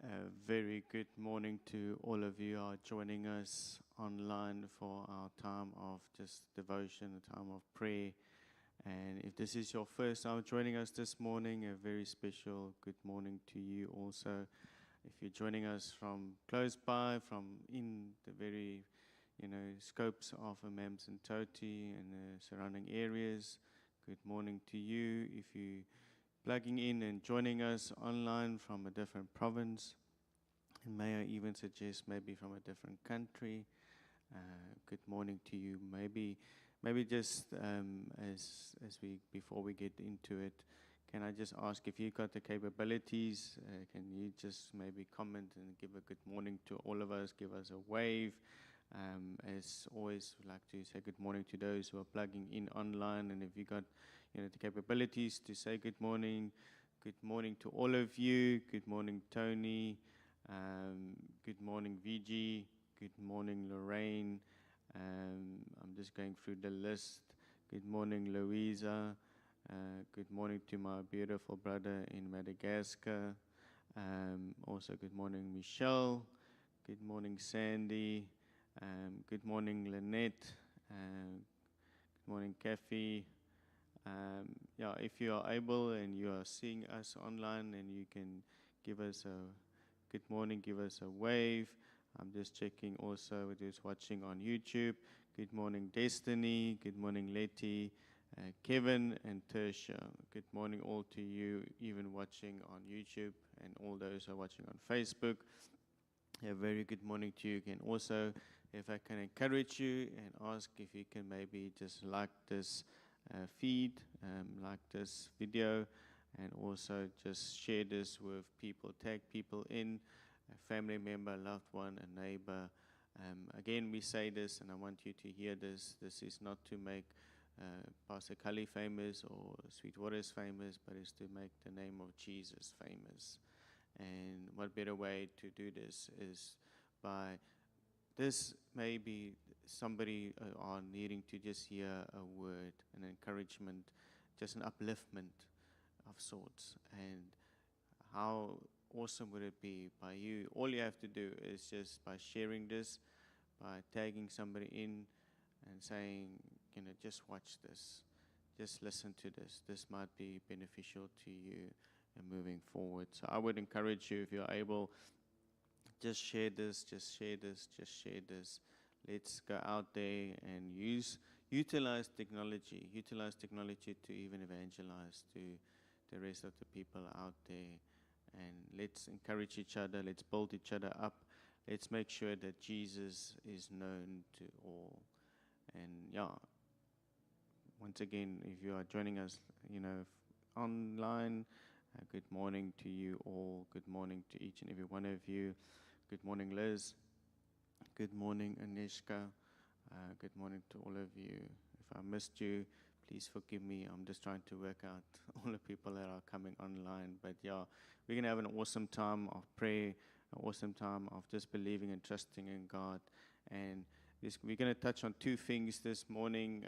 A very good morning to all of you who are joining us online for our time of just devotion, a time of prayer. And if this is your first time joining us this morning, a very special good morning to you also. If you're joining us from close by, from in the very, scopes of Mams and Toti and the surrounding areas, good morning to you. If you plugging in and joining us online from a different province, and may I even suggest maybe from a different country, good morning to you. Maybe just as we before we get into it, can I just ask if you've got the capabilities, can you just maybe comment and give a good morning to all of us, give us a wave. As always, we'd like to say good morning to those who are plugging in online, and if you've got the capabilities to say good morning to all of you. Good morning, Tony. Good morning, VG. Good morning, Lorraine. I'm just going through the list. Good morning, Louisa. Good morning to my beautiful brother in Madagascar. Also, good morning, Michelle. Good morning, Sandy. Good morning, Lynette. Good morning, Kathy. If you are able and you are seeing us online and you can give us a good morning, give us a wave. I'm just checking also with who's watching on YouTube. Good morning, Destiny. Good morning, Letty, Kevin, and Tertia. Good morning all to you, even watching on YouTube, and all those who are watching on Facebook. A very good morning to you again. Also, if I can encourage you and ask if you can maybe just like this feed, like this video, and also just share this with people, tag people in, a family member, a loved one, a neighbor. Again, we say this, and I want you to hear this. This is not to make Pastor Cully famous or Sweetwaters famous, but it's to make the name of Jesus famous. And what better way to do this is by this, maybe somebody are needing to just hear a word, an encouragement, just an upliftment of sorts. And how awesome would it be by you? All you have to do is just by sharing this, by tagging somebody in and saying, just watch this, just listen to this. This might be beneficial to you and moving forward. So I would encourage you, if you're able, just share this, just share this, just share this. Let's go out there and utilize technology to even evangelize to the rest of the people out there. And let's encourage each other, let's build each other up. Let's make sure that Jesus is known to all. And once again, if you are joining us, online, good morning to you all. Good morning to each and every one of you. Good morning, Liz. Good morning, Anishka. Good morning to all of you. If I missed you, please forgive me. I'm just trying to work out all the people that are coming online. But we're going to have an awesome time of prayer, an awesome time of just believing and trusting in God. And we're going to touch on two things this morning.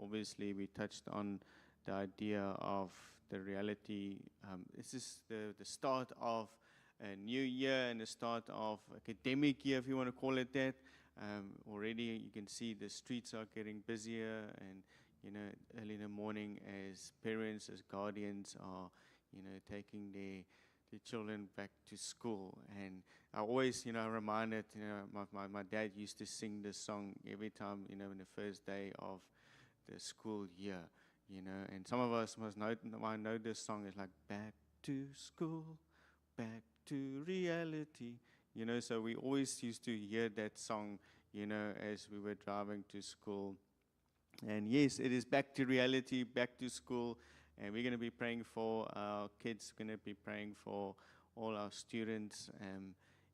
Obviously, we touched on the idea of the reality. This is the start of a new year and the start of academic year, if you want to call it that. Already you can see the streets are getting busier, and early in the morning, as parents, as guardians are taking their children back to school. And I always reminded, my dad used to sing this song every time, in the first day of the school year, and some of us must know this song is like back to school, back to reality, so we always used to hear that song, as we were driving to school. And yes, it is back to reality, back to school, and we're going to be praying for our kids, going to be praying for all our students.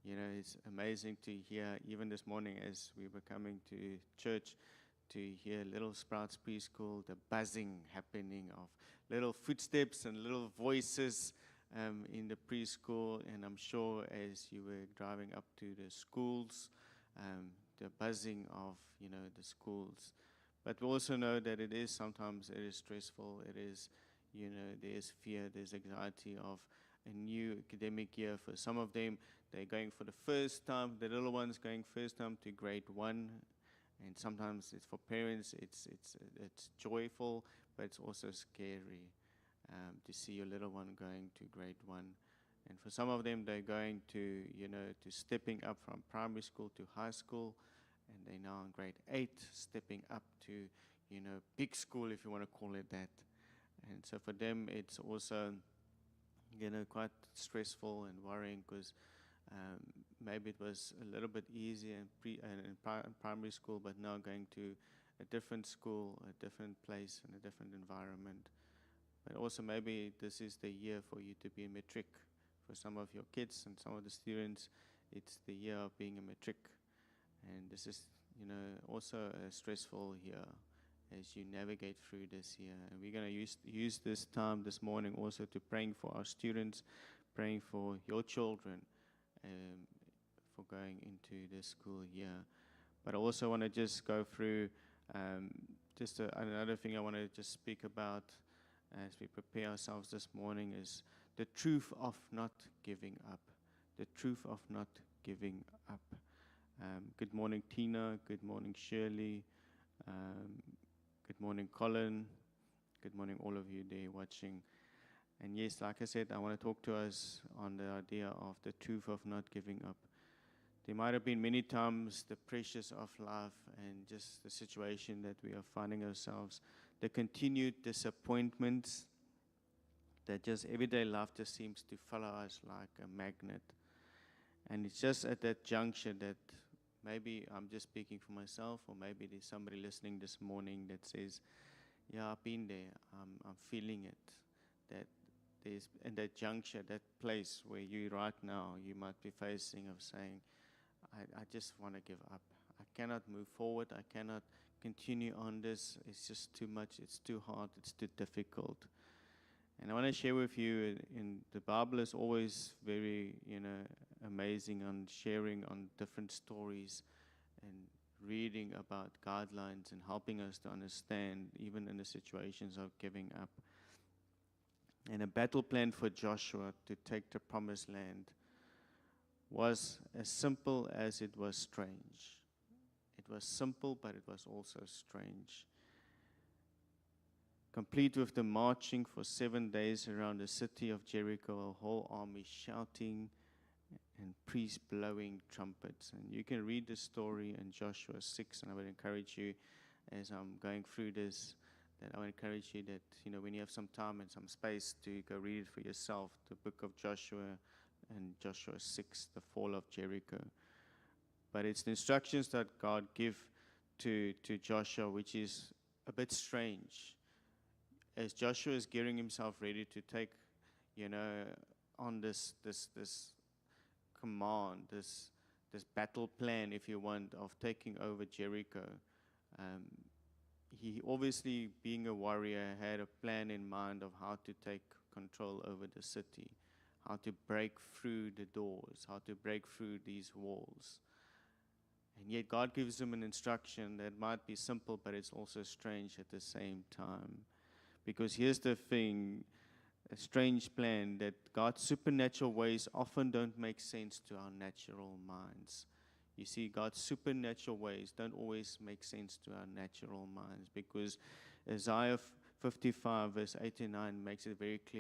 It's amazing to hear, even this morning as we were coming to church, to hear Little Sprouts Preschool, the buzzing happening of little footsteps and little voices in the preschool. And I'm sure as you were driving up to the schools, the buzzing of the schools. But we also know that sometimes it is stressful. It is, there's fear, there's anxiety of a new academic year. For some of them, they're going for the first time, the little ones going first time to grade 1. And sometimes it's for parents, it's joyful, but it's also scary to see your little one going to grade 1. And for some of them, they're going to, to stepping up from primary school to high school, and they're now in grade 8, stepping up to, big school, if you want to call it that. And so for them, it's also, quite stressful and worrying, because maybe it was a little bit easier in primary school, but now going to a different school, a different place, and a different environment. But also maybe this is the year for you to be a matric. For some of your kids and some of the students, it's the year of being a matric. And this is, also a stressful year as you navigate through this year. And we're going to use this time this morning also to praying for our students, praying for your children for going into this school year. But I also want to just go through another thing I want to just speak about as we prepare ourselves this morning is the truth of not giving up. The truth of not giving up. Good morning, Tina. Good morning, Shirley. Good morning, Colin. Good morning, all of you there watching. And yes, like I said, I want to talk to us on the idea of the truth of not giving up. There might have been many times the pressures of life and just the situation that we are finding ourselves, the continued disappointments, that just everyday life just seems to follow us like a magnet. And it's just at that juncture that maybe I'm just speaking for myself, or maybe there's somebody listening this morning that says, yeah, I've been there, I'm feeling it. That there's in that juncture, that place where you right now, you might be facing of saying, I just want to give up. I cannot move forward. I cannot continue on this. It's just too much. It's too hard. It's too difficult. And I want to share with you, in the Bible is always very, amazing on sharing on different stories and reading about guidelines and helping us to understand, even in the situations of giving up. And a battle plan for Joshua to take the promised land was as simple as it was strange. It was simple, but it was also strange. Complete with the marching for 7 days around the city of Jericho, a whole army shouting and priests blowing trumpets. And you can read the story in Joshua 6, and I would encourage you, as I'm going through this, that I would encourage you that, when you have some time and some space, to go read it for yourself, the book of Joshua and Joshua 6, the fall of Jericho. But it's the instructions that God give to Joshua, which is a bit strange. As Joshua is gearing himself ready to take, on this command, this battle plan, if you want, of taking over Jericho, he obviously, being a warrior, had a plan in mind of how to take control over the city, how to break through the doors, how to break through these walls. And yet God gives him an instruction that might be simple, but it's also strange at the same time. Because here's the thing, a strange plan, that God's supernatural ways often don't make sense to our natural minds. You see, God's supernatural ways don't always make sense to our natural minds, because Isaiah 55 verse 89 makes it very clear.